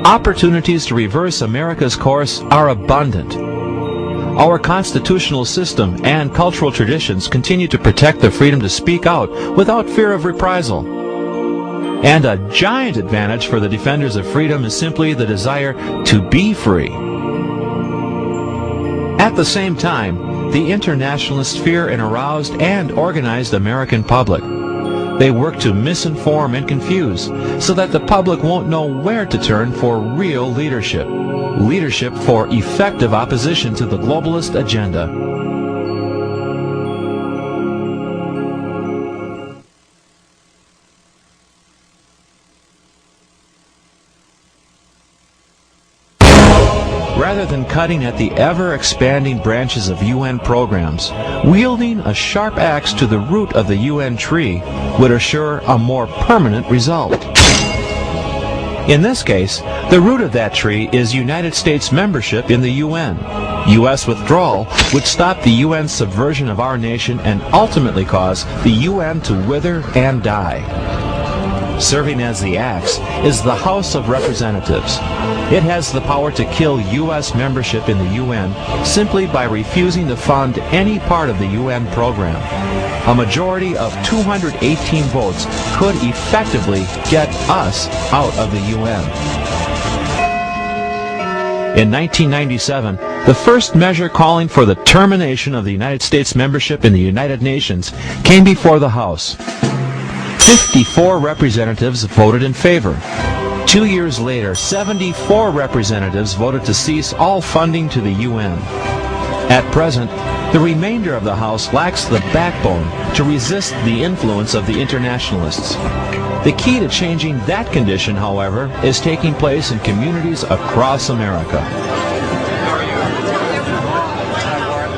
opportunities to reverse America's course are abundant. Our constitutional system and cultural traditions continue to protect the freedom to speak out without fear of reprisal. And a giant advantage for the defenders of freedom is simply the desire to be free. At the same time, the internationalists fear an aroused and organized American public. They work to misinform and confuse so that the public won't know where to turn for real leadership. Leadership for effective opposition to the globalist agenda. Rather than cutting at the ever-expanding branches of UN programs, wielding a sharp axe to the root of the UN tree would assure a more permanent result. In this case, the root of that tree is United States membership in the UN. U.S. withdrawal would stop the UN's subversion of our nation and ultimately cause the UN to wither and die. Serving as the axe is the House of Representatives. It has the power to kill U.S. membership in the UN simply by refusing to fund any part of the UN program. A majority of 218 votes could effectively get us out of the UN. In 1997, the first measure calling for the termination of the United States membership in the United Nations came before the House. 54 representatives voted in favor. 2 years later, 74 representatives voted to cease all funding to the UN. At present, the remainder of the House lacks the backbone to resist the influence of the internationalists. The key to changing that condition, however, is taking place in communities across America.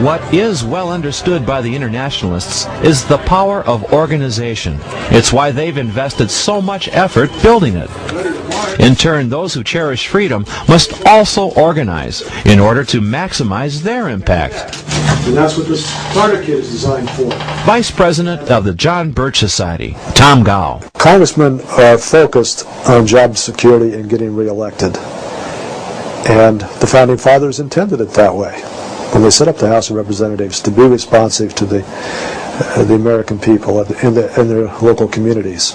What is well understood by the internationalists is the power of organization. It's why they've invested so much effort building it. In turn, those who cherish freedom must also organize in order to maximize their impact. And that's what the Starter Kit is designed for. Vice President of the John Birch Society, Tom Gow. Congressmen are focused on job security and getting reelected. And the Founding Fathers intended it that way when they set up the House of Representatives, to be responsive to the American people in their local communities.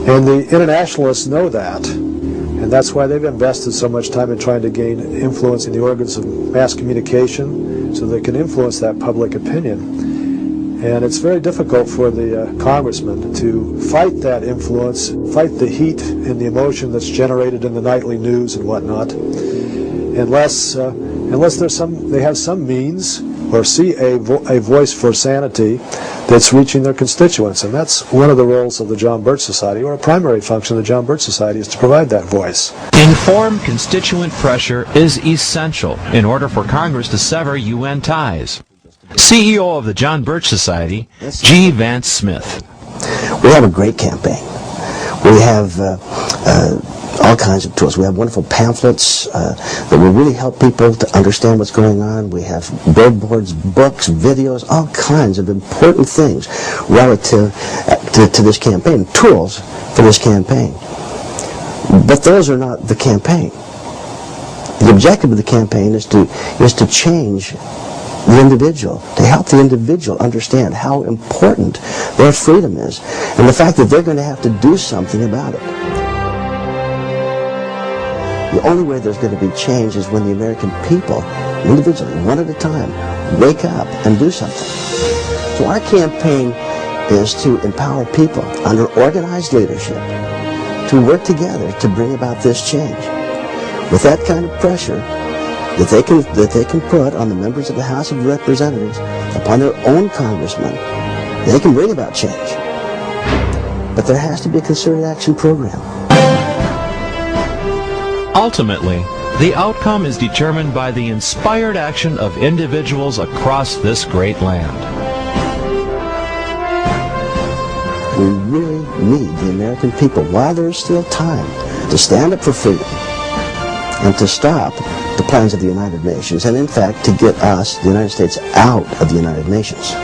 And the internationalists know that, and that's why they've invested so much time in trying to gain influence in the organs of mass communication so they can influence that public opinion. And it's very difficult for the congressmen to fight that influence, fight the heat and the emotion that's generated in the nightly news and whatnot, unless they have some means or see a voice for sanity that's reaching their constituents. And that's one of the roles of the John Birch Society, or a primary function of the John Birch Society, is to provide that voice. Informed constituent pressure is essential in order for Congress to sever UN ties. CEO of the John Birch Society, G. Vance Smith. We have a great campaign. We have all kinds of tools. We have wonderful pamphlets that will really help people to understand what's going on. We have billboards, books, videos, all kinds of important things relative to this campaign, tools for this campaign. But those are not the campaign. The objective of the campaign is to change the individual, to help the individual understand how important their freedom is, and the fact that they're going to have to do something about it. The only way there's going to be change is when the American people, individually, one at a time, wake up and do something. So our campaign is to empower people under organized leadership to work together to bring about this change. With that kind of pressure that they can put on the members of the House of Representatives, upon their own congressmen, they can bring about change. But there has to be a concerted action program. Ultimately, the outcome is determined by the inspired action of individuals across this great land. We really need the American people, while there is still time, to stand up for freedom and to stop the plans of the United Nations, and in fact to get us, the United States, out of the United Nations.